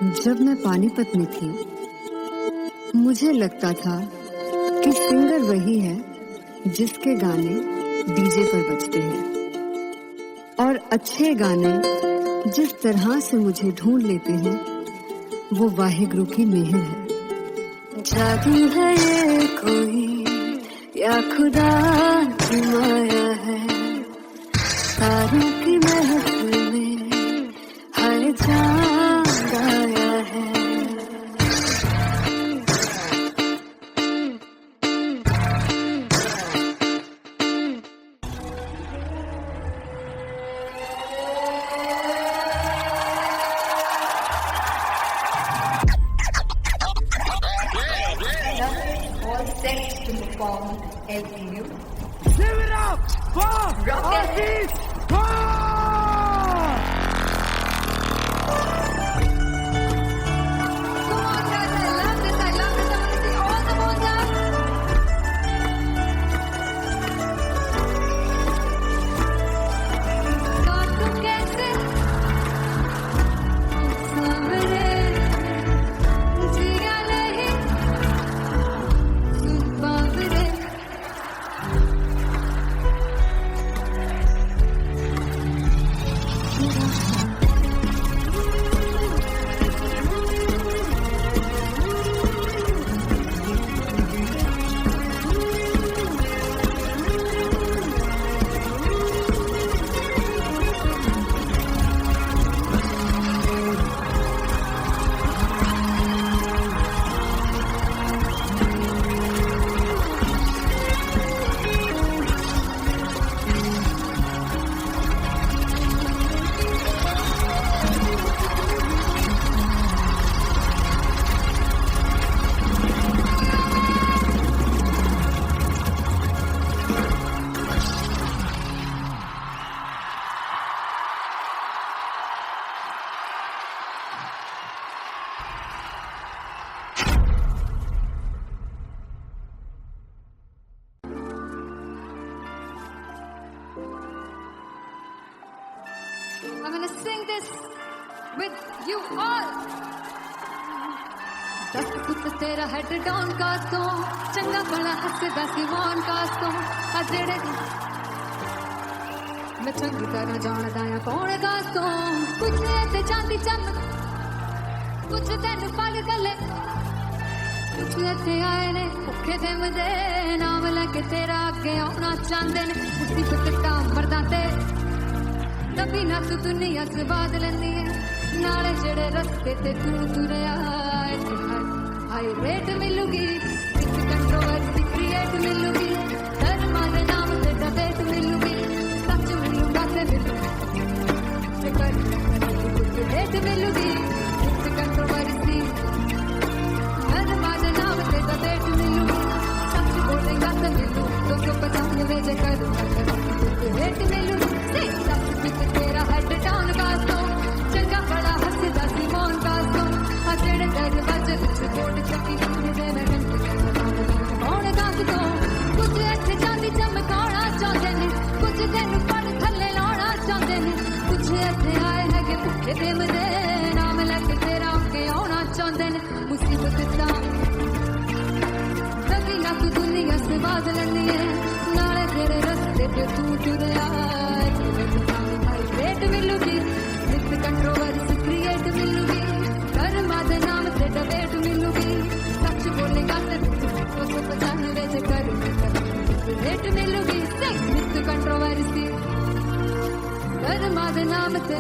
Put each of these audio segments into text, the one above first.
जब मैं पानीपत में थी, मुझे लगता था कि सिंगर वही है जिसके गाने डीजे पर बजते हैं, और अच्छे गाने जिस तरह से मुझे ढूंढ लेते हैं वो वाहिगुरु की मेहर है। जादू है ये कोई या खुदा की माया है, तारों की महफिल में हर चांद आया है। All set to perform LPU. Give it up for Artist Come on guys, I love this, I want to see all the ones up. God को कैसे सामने जिया नहीं सुन Paware. I'm gonna sing this with you all. दस पुत तेरा head down कास तो चंगा बड़ा हसदा सिवान कास तो अजड़े मैं चंगी तरह जानदा या कौन कास तो कुछ ते चांदी चमक कुछ तेन पल गले कुछ ते आए ने भुखे दे मदे नाम लेके तेरा अगे आना चाहते ने उसी पत्ता मरदा ते तभी ना तू दुनिया से बात लेंदी है नाले जेड़े रस्ते ते तू तुरया हाई रेट मिलूगी इस कंट्रोवर्सी क्रिएट मिलूगी धर्मा दे नाम ते डिबेट मिलूगी सच मिलूगा ते मिलूगी रेट मिलूगी इस कंट्रोवर्सी धर्मा दे नाम ते डिबेट मिलूगी सच बोलेगा ते मिलू 295 जे करूंगा रेट मिलूगी तेरा हेड डाउन कास तो चंगा बड़ा हसदा सिमोन कास तो अजड़े दरवाजे विच कोट चकी दे मैं कौन कास तो कुछ अच्छे चांदी चमकाना चाहते ने कुछ तेन पड़ थल्ले लाना चाहते ने कुछ अच्छे आए है कि भुखे दे मदे नाम लेके तेरा अगे आना चाहते ने मुसीबत दा तभी ना तू दुनिया से बात लेंदी है नाले तेरे रस्ते पे तू तुरया रेट मिलूगी इस कंट्रोवर्सी क्रिएट मिलूगी कर्मा दे नाम से डिबेट मिलूगी सच बोलेगा ते 295 जे करूंगा रेट मिलूगी इस कंट्रोवर्सी कर्मा दे नाम से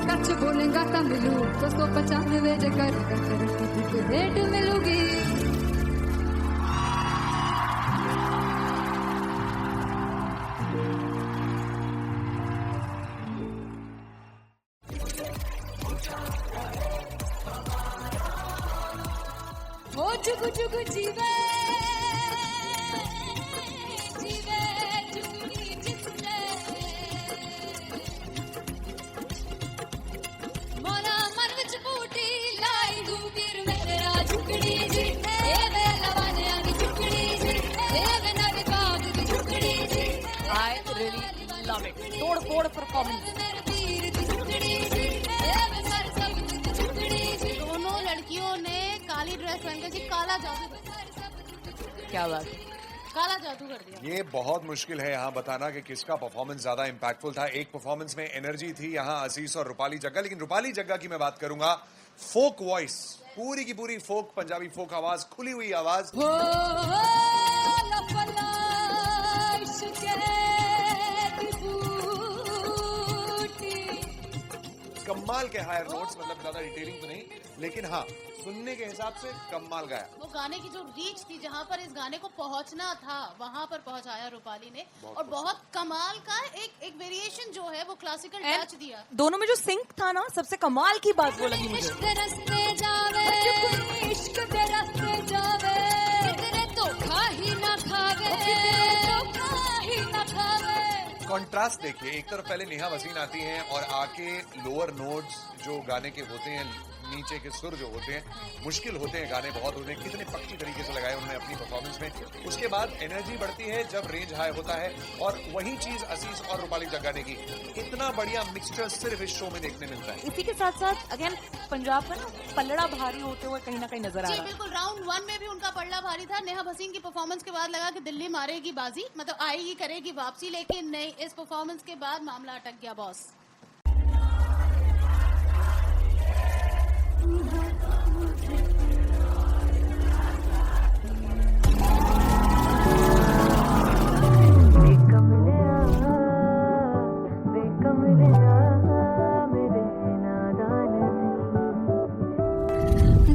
सच बोलेगा तो मिलू 295 जे करूंगा रेट मिलूगी। ओ चुगु चुगु जीवे जीवे चुगुनी जिसने मोरा मन विच बूटी लाई दूर मेरे राज झुकड़ी जी ए वे लवाने आनी झुकड़ी जी ए वे नवी बाग की झुकड़ी जी I really love it. तोड़ फोड़ परफॉर्मेंस। मेरे पीर की झुकड़ी जी ए वे सर सब की झुकड़ी काला जादू कर दिया। क्या बात है। काला जादू कर दिया। ये बहुत मुश्किल है यहाँ बताना कि किसका परफॉर्मेंस ज्यादा इंपैक्टफुल था। एक परफॉर्मेंस में एनर्जी थी यहाँ असीस और रूपाली जग्गा, लेकिन रूपाली जग्गा की मैं बात करूंगा, फोक वॉइस, पूरी की पूरी फोक, पंजाबी फोक आवाज, खुली हुई आवाज, कमाल के हायर नोट्स, मतलब ज्यादा डिटेलिंग तो नहीं, लेकिन हाँ सुनने के हिसाब से कमाल गाया। वो गाने की जो रीच थी, जहाँ पर इस गाने को पहुंचना था, वहां पर पहुंचाया रूपाली ने। और बहुत कमाल का एक वेरिएशन जो है वो क्लासिकल टच दिया। दोनों में जो सिंक था ना, सबसे कमाल की बात वो लगी मुझे। इश्क दे रस्ते जावे, इश्क दे रस्ते जावे, कितने धोखा ही ना खावे, धोखा ही ना खावे। कॉन्ट्रास्ट देखिए, एक तरफ पहले नेहा वसीम आती हैं और आके लोअर नोट्स जो गाने के होते हैं, नीचे के सुर जो होते हैं, मुश्किल होते हैं, गाने बहुत होते हैं, कितने पक्की तरीके से लगाए उन्होंने अपनी परफॉर्मेंस में। उसके बाद एनर्जी बढ़ती है जब रेंज हाई होता है, और वही चीज असीस और रूपाली जग्गा ने की। इतना बढ़िया मिक्सचर सिर्फ इस शो में देखने मिलता है। इसी के साथ साथ अगेन पंजाब का ना पलड़ा भारी होते हुए कहीं ना कहीं नजर आ जी रहा है। बिल्कुल, राउंड 1 में भी उनका पलड़ा भारी था। नेहा भसीन की परफॉर्मेंस के बाद लगा कि दिल्ली मारेगी बाजी, मतलब आएगी, करेगी वापसी, लेकिन नहीं, इस परफॉर्मेंस के बाद मामला अटक गया बॉस।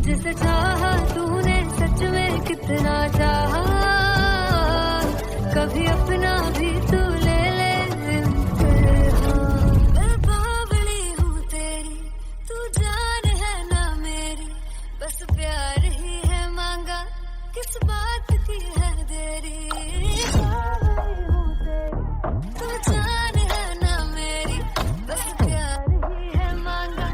जिसे चाहा तूने सच में कितना चाहा, कभी अपना भी तू ले ले इम्तिहान। मैं बावली हूँ तेरी, तू जान है ना मेरी, बस प्यार ही है मांगा, किस बात की है देरी। बावली हूँ तेरी, तू जान है ना मेरी, बस प्यार ही है मांगा।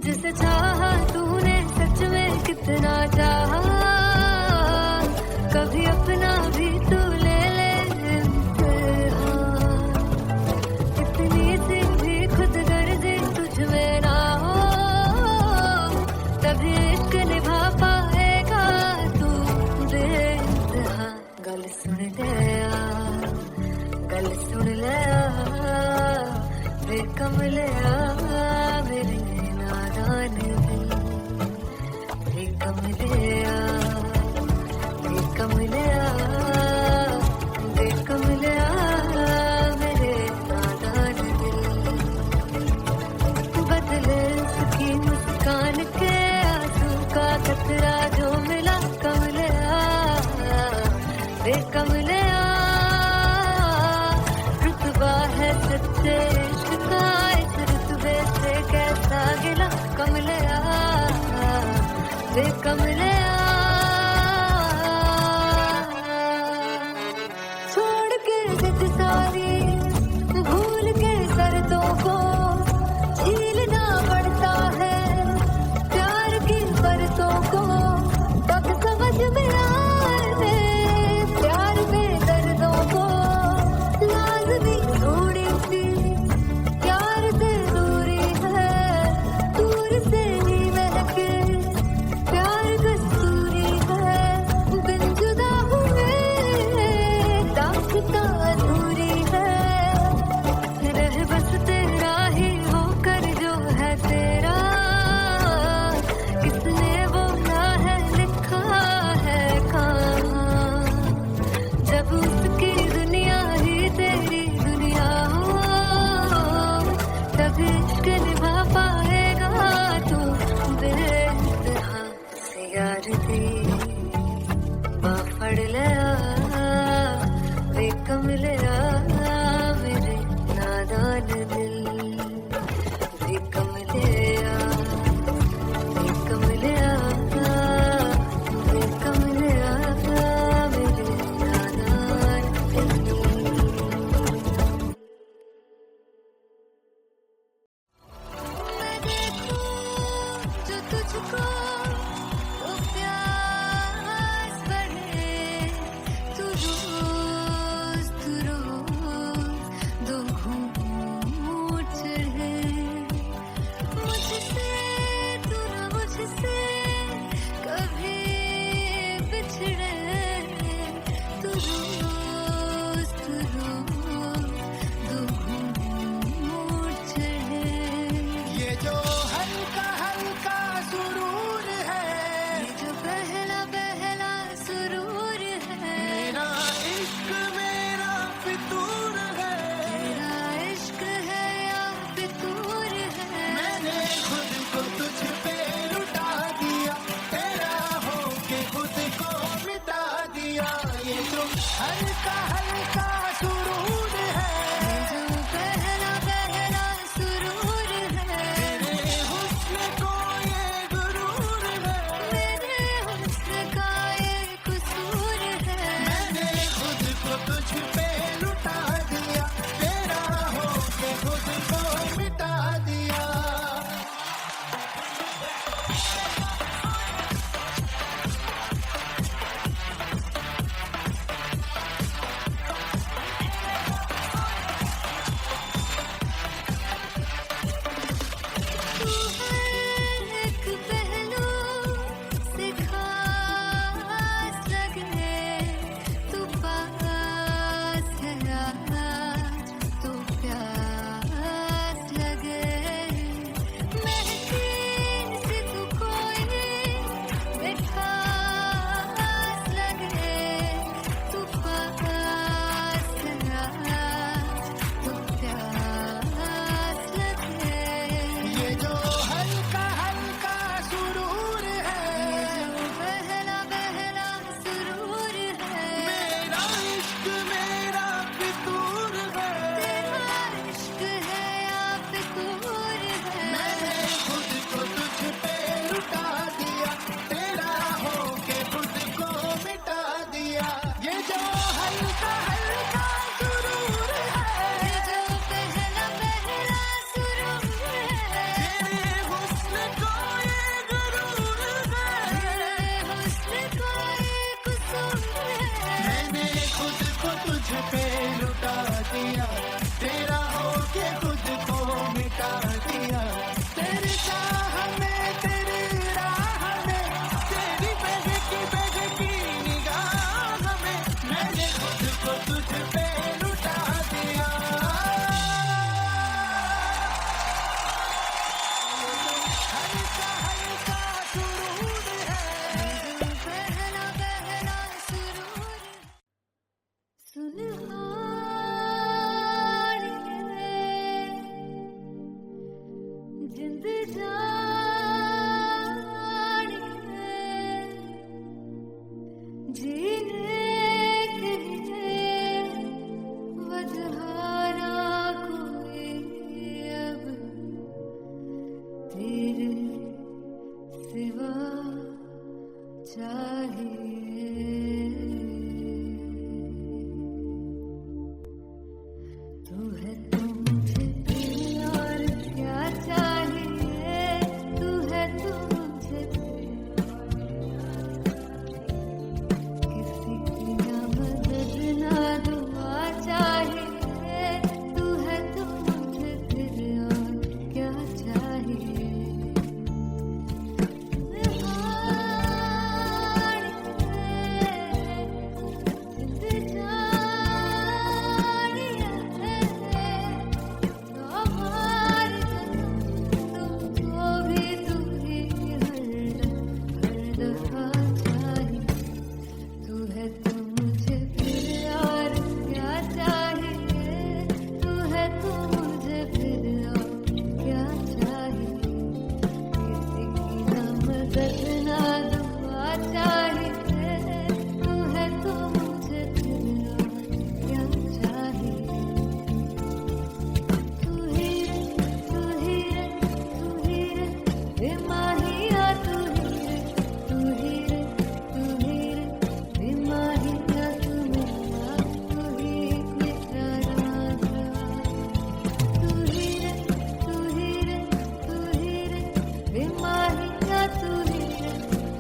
जिसे चाहा तूने सच में कितना चाहा, कभी अपना भी तू ले ले इम्तिहान। इतनी सी भी खुद गर्जी तुझ में ना हो, तभी इश्क निभा पाएगा तू बेइंतहा। गल सुन ले आ, गल सुन ले आ, बेकमले आ मेरे नादान दिल। बेकमले आ, बेकमले आ, बेकमले आ मेरे नादान दिल। बदले उसकी मुस्कान के आंसू का कतरा जो मिला, कमले आ, बेकमले आ, रुतबा है सच्चे इश्क का, इस रुतबे से कैसा गिला, कमले आ, बेकमले आ। छोड़ के जिद सारी, भूल के शर्तों को, झीलना पड़ता है प्यार की परतों को। तब समझ में आए प्यार में दर्दों को, लाज़मी थोड़ी सी प्यार से दूरी है, दूर से ही महके प्यार का दिया, तेरा होके तुझको मिटा दिया। तेरी चाह में, तेरी राह में, तेरी बहकी निगाह में, मैंने खुद को तुझ पे लुटा दिया। हल्का हल्का सुरूर है, पहला पहला सुरूर सुनहारी है, जिंद जानी है, जीने के लिए वजह ना कोई अब तेरे सिवा चाहिए। तू है तो मुझे फिर और क्या चाहिए, तू है तो मुझे किसी की ना मदद ना दुआ चाहिए, तू है तो मुझे फिर और क्या चाहिए। तू है तो मुझे फिर और क्या चाहिए, तू है तो मुझे फिर और क्या चाहिए। किसी की ना मदद ना दुआ चाहिए, तू है तो मुझे फिर और क्या चाहिए। तू ही रे, तू ही रे, तू ही रे, बेमाहिया तू ही रे, तू ही रे, तू ही रे, बेमाहिया तू मेरा, तू ही मेरा राजा। तू ही रे, तू ही रे, तू ही रे, बेमाहिया तू ही रे,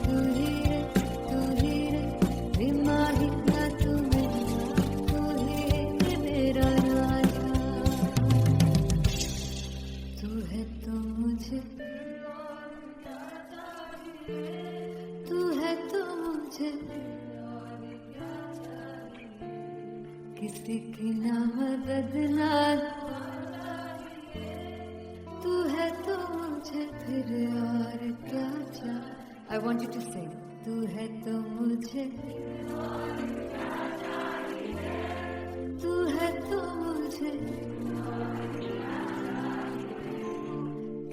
तू ही रे, तू ही रे, बेमाहिया तू मेरा, तू ही मेरा राजा। तू है तो मुझे, तू है तो मुझे किसी की ना मदद ना, तू है तो मुझे फिर और क्या चाहिए। I want you to sing. तू है तो मुझे, तू है तो मुझे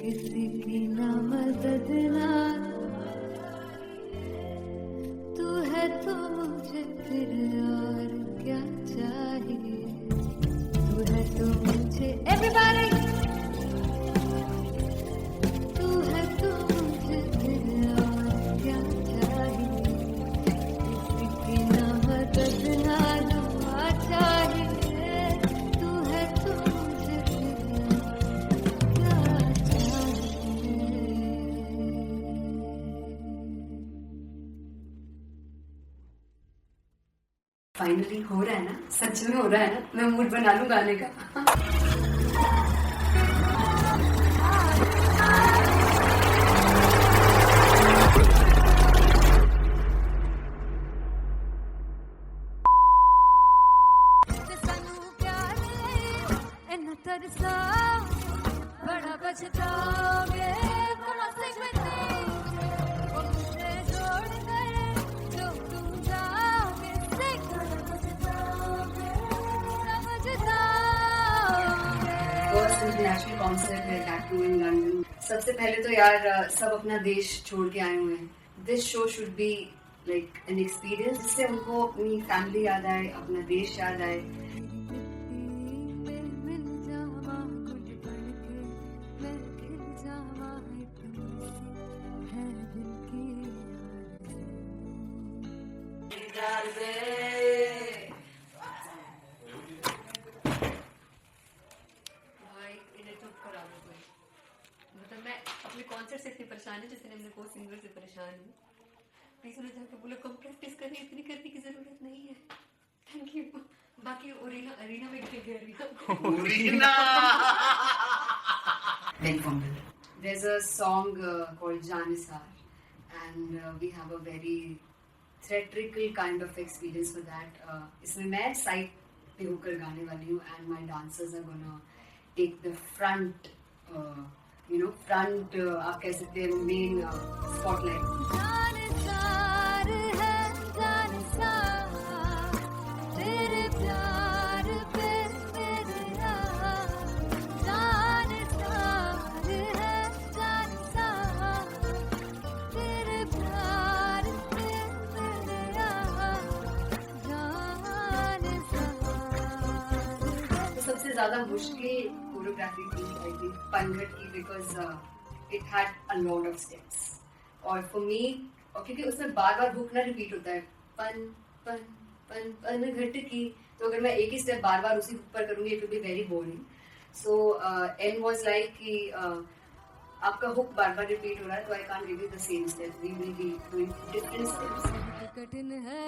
किसी की ना मदद ना, तू है तो मुझे फिर और क्या चाहिए। तू है तो मुझे everybody, तू है तो मुझे फिर और क्या चाहिए। किसी की ना मदद ना दुआ चाहिए, तू है तो मुझे फिर और क्या चाहिए। फाइनली हो रहा है ना, सच में हो रहा है ना, मैं मूड बना लूं गाने का। ਸਾਨੂੰ ਪਿਆਰ ਲਈ ਇੰਨਾ ਤਰਸਾ, ਬੜਾ ਪਛਤਾਓਗੇ कमा से वो मुझे छोड़ कर जो तुम जाओगे, समझताओगे। फर्स्ट इंटरनेशनल कॉन्सर्ट है टैटू इन लंदन। सबसे पहले तो यार सब अपना देश छोड़ के आए हुए हैं। This show should be like an experience, जिससे उनको अपनी फैमिली याद आए, अपना देश याद आए। मिल जावा गुल बन के, मैं खिल जावा इतनी सी है दिल की आरज़ू। भाई इन्हें चुप करा दो कोई। मतलब मैं अपने कॉन्सर्ट से इतनी परेशान है जैसे मैं को सिंगर से परेशान हूँ। प्लीज उन्हें जाकर बोलो कम प्रैक्टिस करनी, इतनी करने की जरूरत नहीं है। Thank you. बाकी अरीना में खेल गए Very fumble. There's a song called Janisar, and we have a very theatrical kind of experience for that. इसमें मैं side पे होकर गाने वाली हूँ, and my dancers are gonna take the front, front आप कह सकते हैं main spotlight. जानसार है जानसार तेरे प्यार पे मेरे यार जानसार है जानसार तेरे प्यार पे मेरे यार जानसार तो सबसे ज़्यादा मुश्किल कोरियोग्राफी थी आई थिंक पनघट की, because it had a lot of steps और फॉर मी, और क्योंकि उसमें बार बार हुक ना रिपीट होता है, पन पन पन पन घट की, तो अगर मैं एक ही स्टेप बार बार उसी हुक पर करूंगी it will be very boring. So and was like कि आपका हुक बार बार रिपीट हो रहा है, तो I can't give you the same step, we will be doing different steps. कठिन है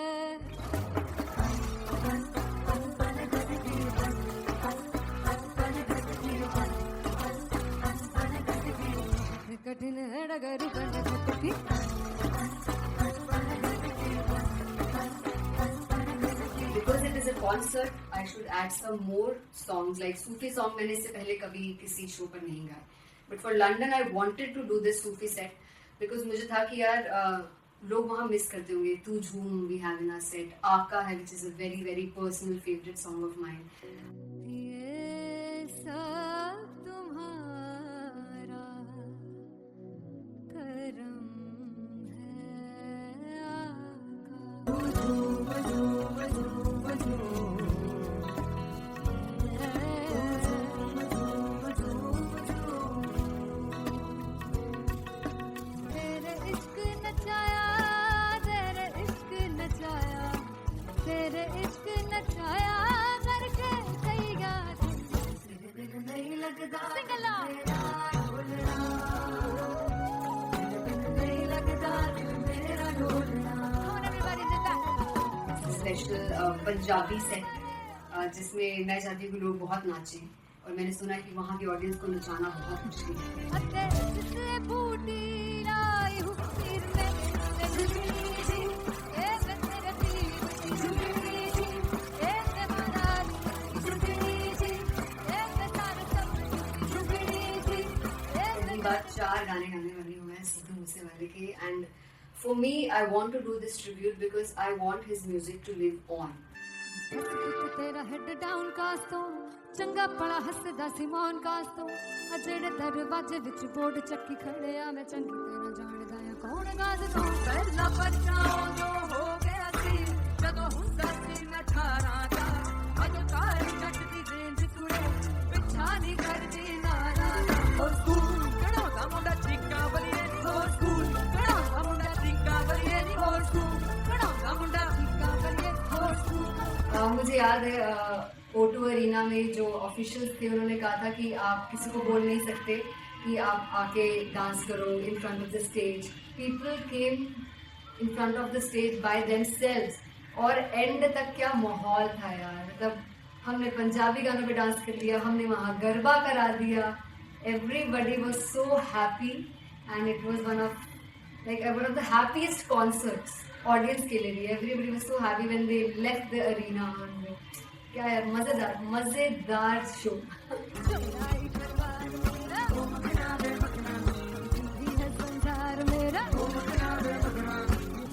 कठिन है डगर की Because it is a concert, I should add some more songs. Like Sufi song मैंने इससे पहले कभी किसी शो पर नहीं गाए. But for London, I wanted to do this Sufi set because मुझे था कि यार लोग वहाँ मिस करते होंगे. तू झूम we have in our set. आका है which is a very very personal favorite song of mine. ये सब तुम्हारा करम है आका तेरे इश्क नचाया तेरे इश्क नचाया तेरे इश्क नचाया करके कई याद नहीं लगता सिंगला नहीं लगता मेरा ढोलना. Come on everybody did that. Special Punjabi set जिसमें मैं चाहती हूँ कि लोग बहुत नाचें, और मैंने सुना है कि वहाँ की ऑडियंस को नचाना बहुत मुश्किल है. अते जिससे बूटी लाई हूँ पीर में ते झुमरी जी ए तेरे पीर की झुमरी जी ए ते महाराज की झुमरी जी ए ते सारे सब की झुमरी जी ए पहली बार 4 गाने गाने वाली हूँ मैं सिद्धू मूसेवाले के, and for me I want to do this tribute because I want his music to live on. तेरा हेड डाउन कास्तो चंगा पड़ा हसदा सिमोन कास्तो अजेड़े दरवाजे विच बोर्ड चक्की खड़े आ मैं चंगी तरह जानदा आ कौन गाज तो पहला बचाओ जो हो गया सी जदों हुंदा सी मैं 18 दा अजो कारी जट दी रेंज कुड़े पिछा नहीं करदी नारा ओ स्कूल कड़ो दा मुंडा चिक्का बलिए ओ स्कूल कड़ो दा मुंडा चिक्का बलिए ओ स्कूल कड़ो दा मुंडा चिक्का बलिए ओ स्कूल. मुझे याद है O2 अरीना में जो ऑफिशियल्स थे उन्होंने कहा था कि आप किसी को बोल नहीं सकते कि आप आके डांस करो in front of the stage. People came in front of the stage by themselves, और एंड तक क्या माहौल था यार. मतलब हमने पंजाबी गानों पे डांस कर लिया, हमने वहाँ गरबा करा दिया. Everybody was so happy and it was one of the happiest concerts audience के लिए. Everybody was so happy when they left the arena. क्या यार मजेदार शो. संसार मेरा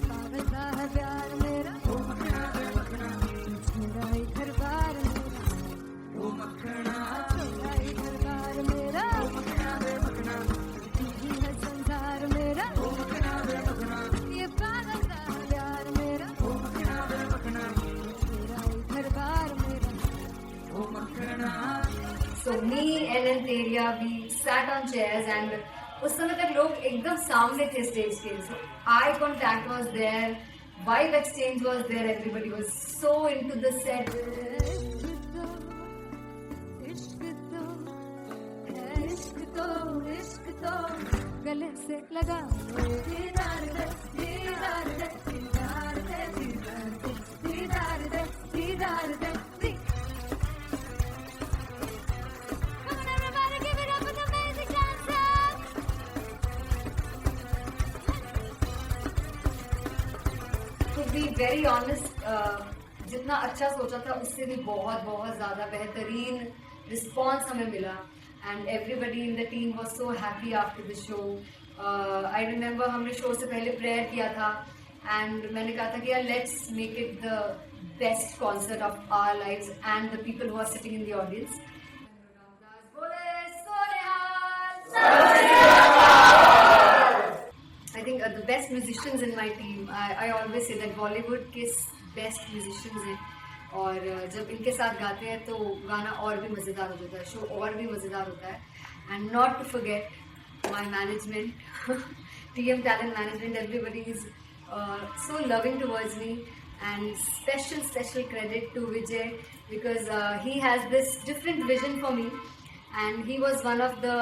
पागलता है प्यार मेरा मेरा ही घर बार मेरा ही घर बार मेरा है संसार मेरा ये पागलता है प्यार मेरा मेरा ही घर बार मेरा. So me and Anteria, we sat on chairs and उस समय तक लोग एकदम सामने थे स्टेज के. So eye contact was there, vibe exchange was there, everybody was so into the set. इश्क तो गले से लगा दीदार दे दीदार दे दीदार दे दीदार दे दीदार दे बी वेरी ऑनेस्ट, जितना अच्छा सोचा था उससे भी बहुत बहुत ज़्यादा बेहतरीन रिस्पॉन्स हमें मिला and everybody in the team was so happy after the show. I remember हमने शो से पहले प्रेयर किया था एंड मैंने कहा था कि यार let's make it the best concert of our lives and the people who are sitting in the audience. I think the best musicians in my team. I always say that Bollywood के best musicians हैं और जब इनके साथ गाते हैं तो गाना और भी मज़ेदार हो जाता है, शो और भी मज़ेदार होता है. And not to forget my management, TM Talent Management. Everybody is so loving towards me, and special credit to Vijay because he has this different vision for me, and he was one of the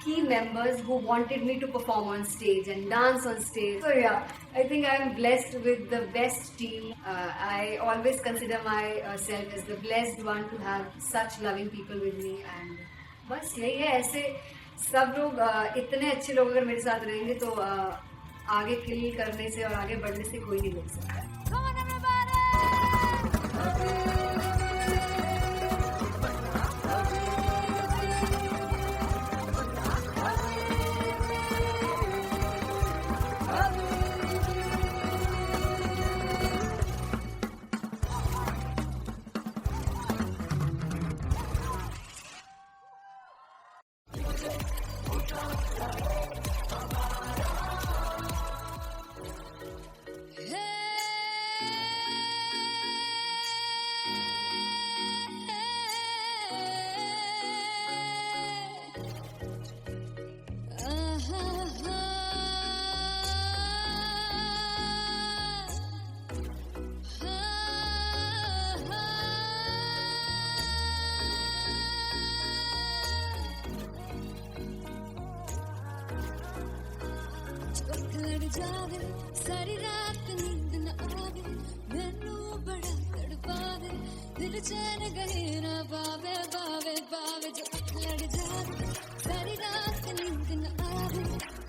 key members who wanted me to perform on stage and dance on stage. So yeah, I think I am blessed with the best team. I always consider myself as the blessed one to have such loving people with me. And बस यही है, ऐसे सब लोग इतने अच्छे लोग अगर मेरे साथ रहेंगे तो आगे किल करने से और आगे बढ़ने से कोई नहीं रोक सकता. जावे सारी रात नींद न आवे, मैनू बड़ा तड़पावे, दिल चैन गहे ना पावे पावे पावे. जो लड़ जावे सारी रात नींद न आवे,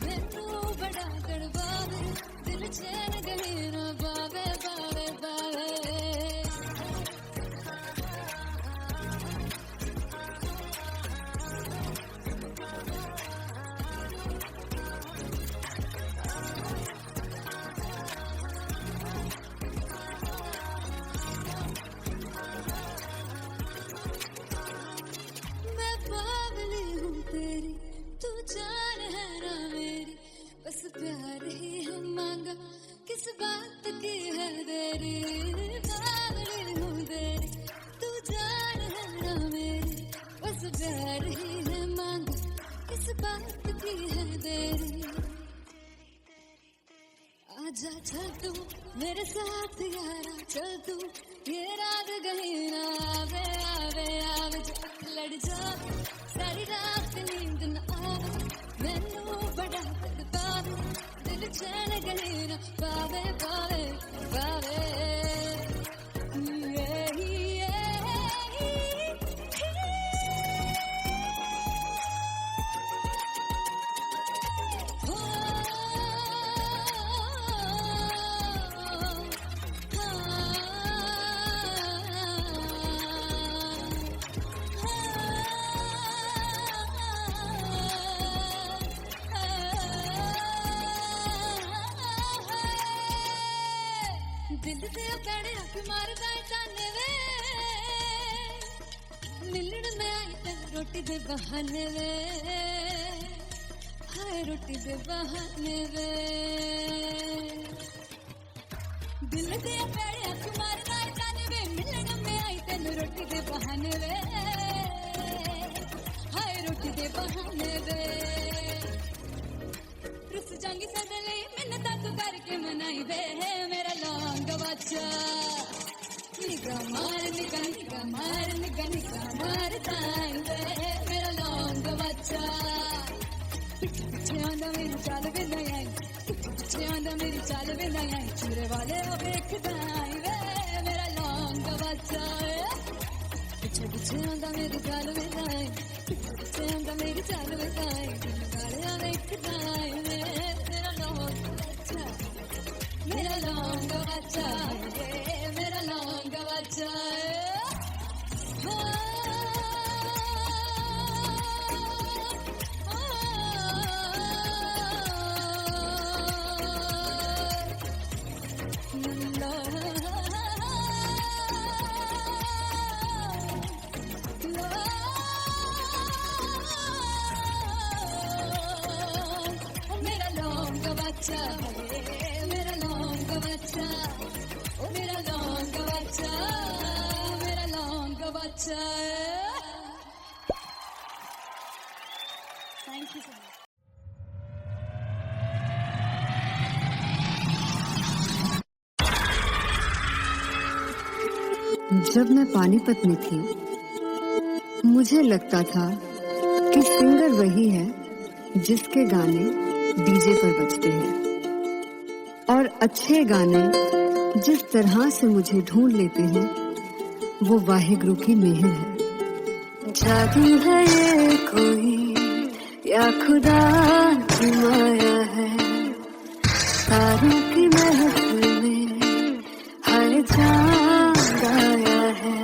मैनू बड़ा तड़पावे, दिल चैन गहे ना पावे पावे पावे. जान है ना मेरी, बस प्यार ही है मांगा, किस बात की है देरी. बावली हूँ तेरी, तू जान है ना मेरी, बस प्यार ही है मांगा, किस बात की है देरी. आजा चल तू मेरे साथ यारा, चल तू ये रात गही ना आवे आवे आवे. जो लड़ जावे सारी रात नींद न आवे, मैनू बड़ा तड़पावे, दिल चैन गहे ना पावे पावे पावे. दिल से पैड़े रख मारदा ताने वे, मिलन में आई ते रोटी दे बहाने वे, हाय रोटी दे बहाने वे. दिल से पैड़े रख मारदा ताने वे, मिलन में आई ते रोटी दे बहाने वे, हाय रोटी दे बहाने वे. रुस जांगी सदले मिन्नत तू करके मनाई वे, मेरा लौंग बच्चा. निगाह मार निगाह मार ताई वे, मेरा लौंग बच्चा. पीछे आंदा मेरी चाल वे नहीं आई, पीछे आंदा मेरी चाल वे नहीं आई, चूरे वाले देखदा आई वे, मेरा लौंग बच्चा. पीछे आंदा मेरी चाल वे नहीं आई, पीछे आंदा मेरी चाल वे नहीं आई, चूरे वाले देखदा आई वे, मेरा लौंग बच्चा, मेरा लौंग बच्चा. बच्चा है मेरा लौंग बच्चा, ओ मेरा लौंग बच्चा, मेरा लौंग बच्चा है। Thank you so much. जब मैं पानीपत में थी, मुझे लगता था कि सिंगर वही है जिसके गाने डीजे पर बजते हैं, और अच्छे गाने जिस तरह से मुझे ढूंढ लेते हैं वो वाहिगुरु की मेहर है। जादू है ये कोई या खुदा की माया है, तारों की महफिल में हर चांद आया है।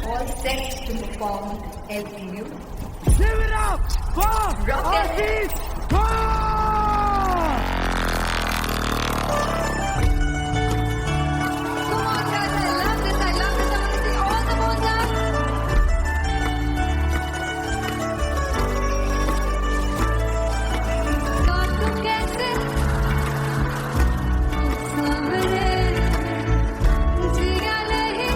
All set to perform LPU. Give it up for Artist Bob! Come on guys, I love this, I love this. I want to see all the Mozart. God tu कैसे सामने जिया नहीं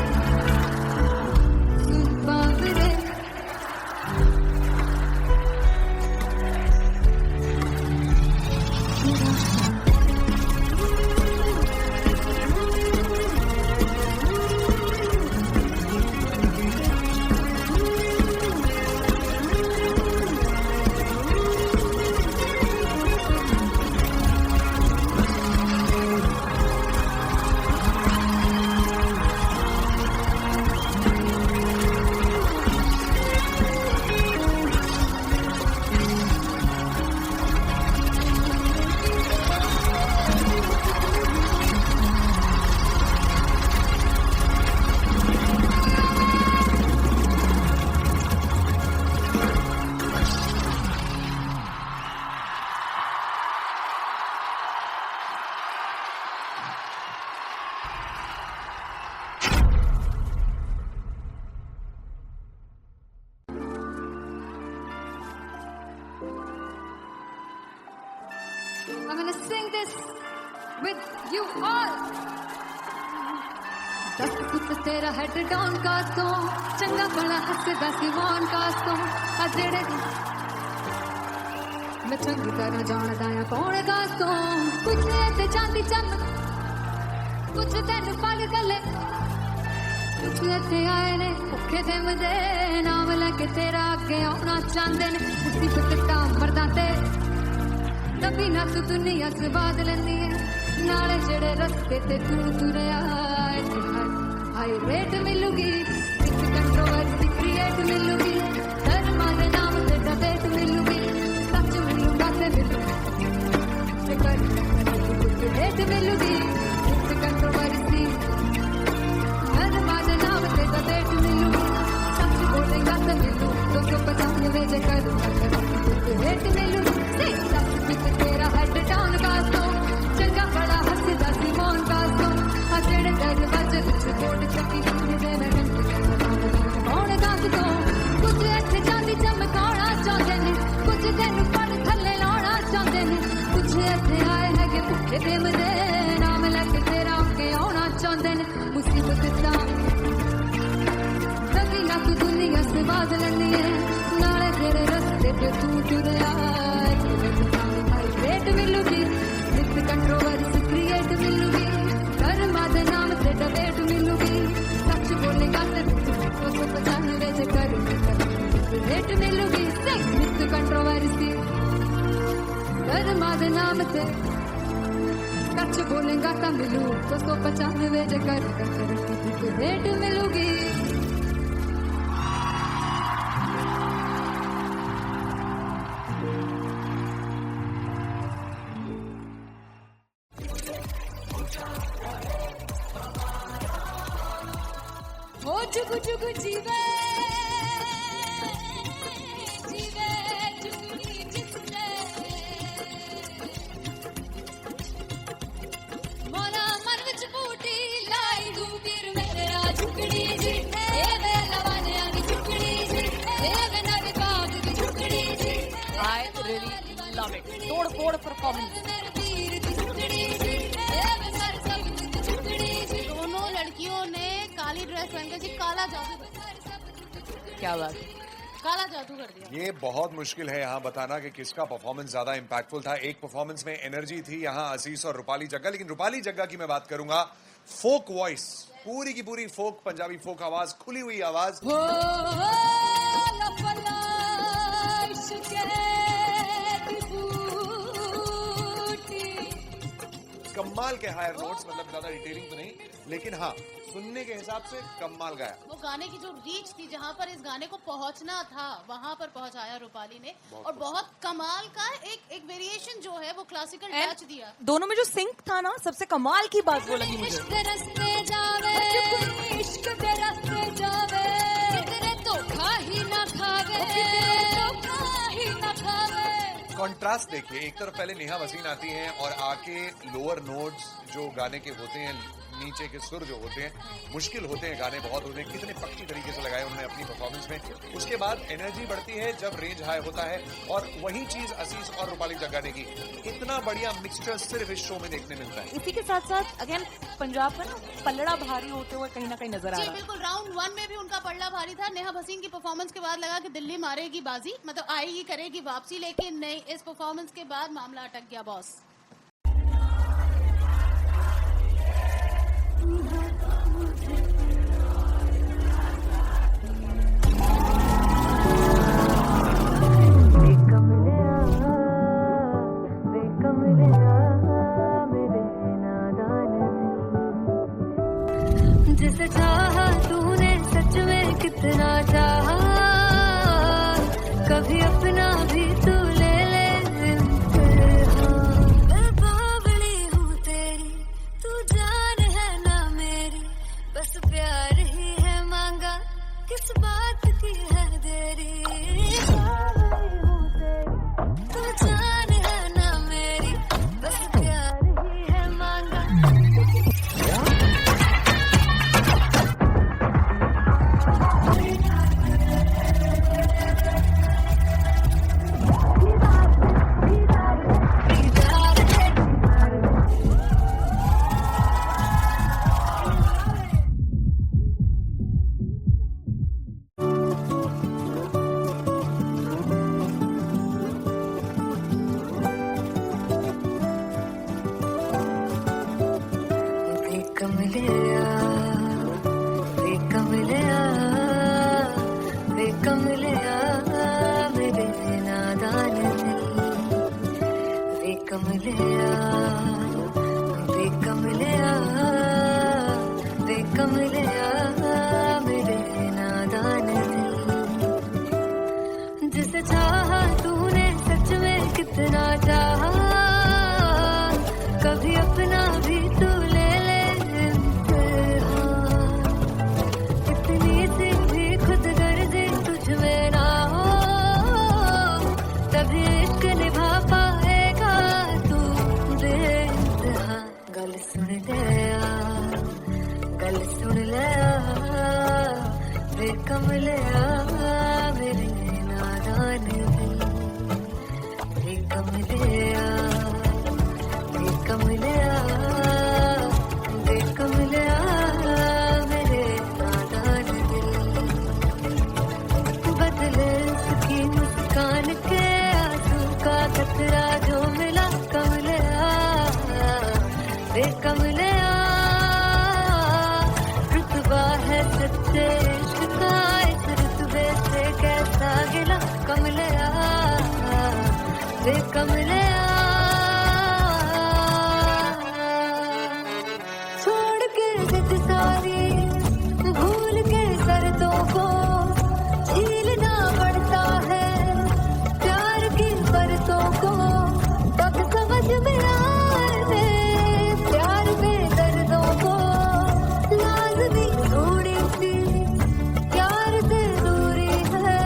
सुन Paware. I'm gonna sing this with you all. दस कुछ तेरा head down का तो चंगा बड़ा हंसदा सिवान का तो अजड़े मैं चंगी तरह जानदा आ कौन का तो कुछ ते चांदी चमक कुछ तेन पल गले कुछ इत्थे आए ने भुखे ते मदे नाम लेके तेरा अगे आना चाहते ने मुसीबत दा मरदा ते तभी ना तू दुनिया से बात लेंदी है नाले जेड़े रस्ते ते तू तुरया हाई रेट मिलूगी विच कंट्रोवर्सी क्रिएट मिलूगी धर्म दे नाम ते डिबेट मिलूगी सच मिलूगा ते मिलूगी कर रेट मिलूगी विच कंट्रोवर्सी धर्म दे नाम ते डिबेट मिलूगी सच बोलेगा ते मिलू 295 जे कर रेट मिलूगी तेरा हेड डाउन का तो चंगा बड़ा हंसदा सिमोन का तो अजड़े दरवाजे विच कोट चक्की दे मैं कौन का तो कुछ इत्थे चांदी चमकाना चाहते ने कुछ तेन पड़ थल्ले लाना चाहते ने कुछ इत्थे आए है कि भुखे ते मदे नाम लेके तेरा अगे आना चाहते ने मुसीबत दा तभी ना तू दुनिया से बात लेनी है नाले तेरे रस्ते पे तू तुरया रेट मिलूगी विथ कंट्रोवर्सी क्रिएट मिलूगी धर्म दे नाम से डिबेट मिलूगी सच बोलेगा ते 295 जे कर रेट मिलूगी विथ कंट्रोवर्सी धर्म दे नाम से सच बोलेगा ता मिलू 295 जे कर रेट मिलूगी। जुग जुग जीवे जीवे जुगनी जिसने I really love it. तोड़-फोड़ performance. दोनों लड़कियों ने काली ड्रेस पहन कर जी काला जादू क्या बात है. काला जादू कर दिया. ये बहुत मुश्किल है यहाँ बताना कि किसका परफॉर्मेंस ज्यादा इंपैक्टफुल था. एक परफॉर्मेंस में एनर्जी थी यहाँ असीस और रूपाली जग्गा, लेकिन रूपाली जग्गा की मैं बात करूंगा. फोक वॉइस, पूरी की पूरी फोक, पंजाबी फोक आवाज, खुली हुई आवाज. कमाल के हायर नोट्स, मतलब ज्यादा डिटेलिंग तो नहीं, लेकिन हाँ सुनने के हिसाब से कमाल गाया. वो गाने की जो रीच थी, जहाँ पर इस गाने को पहुंचना था वहां पर पहुंचाया रूपाली ने. और बहुत कमाल का एक वेरिएशन जो है वो क्लासिकल टच दिया. दोनों में जो सिंक था ना, सबसे कमाल की बात वो लगी मुझे. कॉन्ट्रास्ट देखिए, एक तरफ पहले नेहा वसीन आती हैं और आके लोअर नोट्स जो गाने के होते हैं, नीचे के सुर जो होते हैं, मुश्किल होते हैं, गाने बहुत होते हैं, कितने पक्की तरीके से लगाए उन्होंने अपनी परफॉर्मेंस में. उसके बाद एनर्जी बढ़ती है जब रेंज हाई होता है, और वही चीज असीस और रूपाली जग्गा ने की. इतना बढ़िया मिक्सचर सिर्फ इस शो में देखने मिलता है. इसी के साथ साथ अगेन पंजाब का ना पलड़ा भारी होते हुए कहीं ना कहीं नजर आ जी रहा है. बिल्कुल. राउंड 1 में भी उनका पल्ला भारी था. नेहा भसीन की परफॉर्मेंस के बाद लगा कि दिल्ली मारेगी बाजी, मतलब आएगी, करेगी वापसी, लेकिन नहीं, इस परफॉर्मेंस के बाद मामला अटक गया बॉस. जिसे चाहा तूने सच में कितना चाहा, कभी अपना भी तू ले ले इम्तिहान. मैं बावली हूँ तेरी, तू जान है ना मेरी, बस प्यार ही है मांगा, किस बात की है देरी. बावली हूँ तेरी, तू जान है ना मेरी, बस प्यार ही है मांगा. जिसे चाहा तूने सच में कितना चाहा, कभी अपना भी तू ले ले इम्तिहान. इतनी सी भी खुद गर्जी तुझ में ना हो, तभी इश्क निभा पाएगा तू बेइंतहा. गल सुन लिया, गल सुन लिया, बेकमलिया मेरे नादान दिल. बेकमलिया, बेकमलिया, बेकमलिया मेरे नादान दिल. बदले उसकी मुस्कान के आंसू का कतरा जो मिला, कमलिया, बेकमलिया. रुतबा है सच्चे इश्क का, इस रुतबे से कैसा गिला, कमलिया, बेकमलिया. छोड़ के जिद सारी, भूल के शर्तों को, झीलना पड़ता है प्यार की परतों को. तब समझ में आए प्यार में दर्दों को, लाज़मी थोड़ी सी प्यार से दूरी है,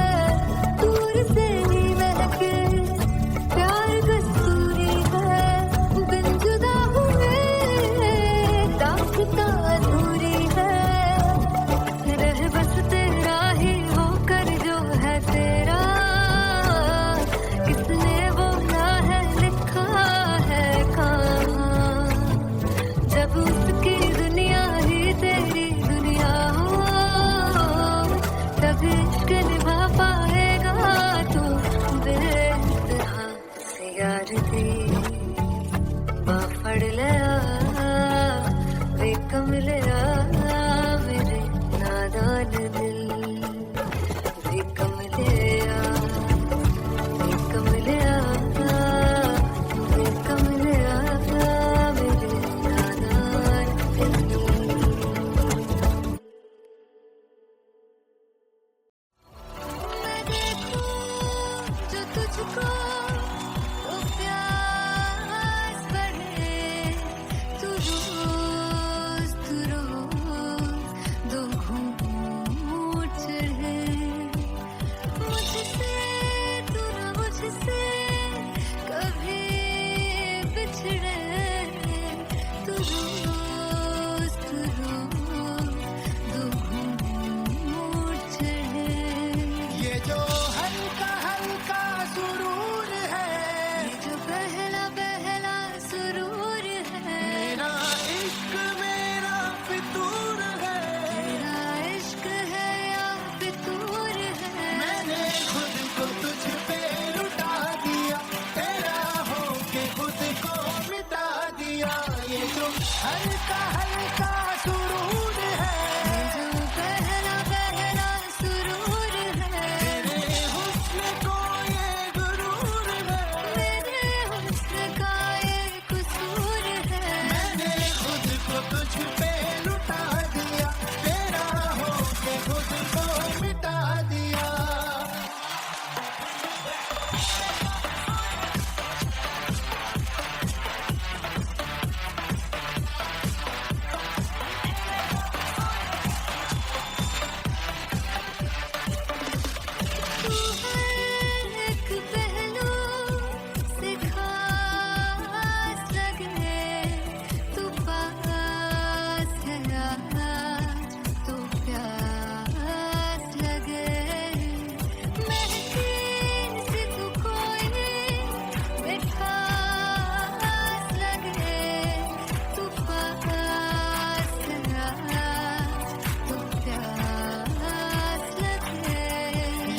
दूर से ही महके प्यार का प्यार दी बाफड़ लिया वे कमलिया मेरे नादान दिल वे कमलिया वे कमलिया वे कमलिया मेरे नादान दिल मैं देखूं जो तुझको तो प्यास बढ़े तू रोज दो घूंट चढ़े मुझसे तू ना मुझसे कभी बिछड़े तू रोज दो घूंट चढ़े ये जो हल्का हल्का सुरूर है, ये जो पहला पहला सुरूर है मेरा इश्क मेरा फितूर है। तेरा इश्क है या फितूर है मैंने खुद को तुझ पे लुटा दिया, तेरा होके खुद को मिटा दिया। ये जो हल्का हल्का सुरूर है, ये जो पहला पहला सुरूर है तेरे हुस्न को ये गुरूर है। मेरे हुस्न का ये कसूर है मैंने खुद को तुझ पे लुटा दिया, तेरा होके खुद को मिटा दिया। तू हर एक पहलू से खास लगे तू पास है आज तो प्यास लगे महकी सी तू कोई मिठास लगे तू पास है आज तो प्यास लगे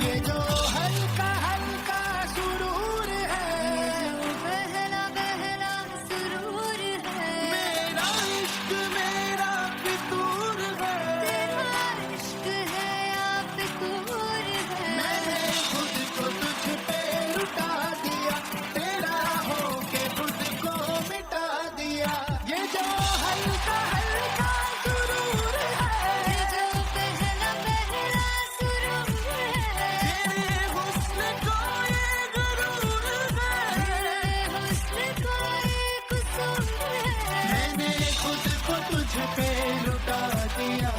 ये जो हल्का हल्का सुरूर है, ये जो पहला पहला सुरूर है मेरा इश्क मेरा फितूर है। तेरा इश्क है या फितूर है मैंने खुद को तुझ पे लुटा दिया, तेरा होके खुद को मिटा दिया। ये जो हल्का हल्का सुरूर है, ये जो पहला पहला सुरूर है तेरे हुस्न को ये गुरूर है। तेरे हुस्न का ये कसूर है मैंने खुद को तुझ पे लुटा दिया,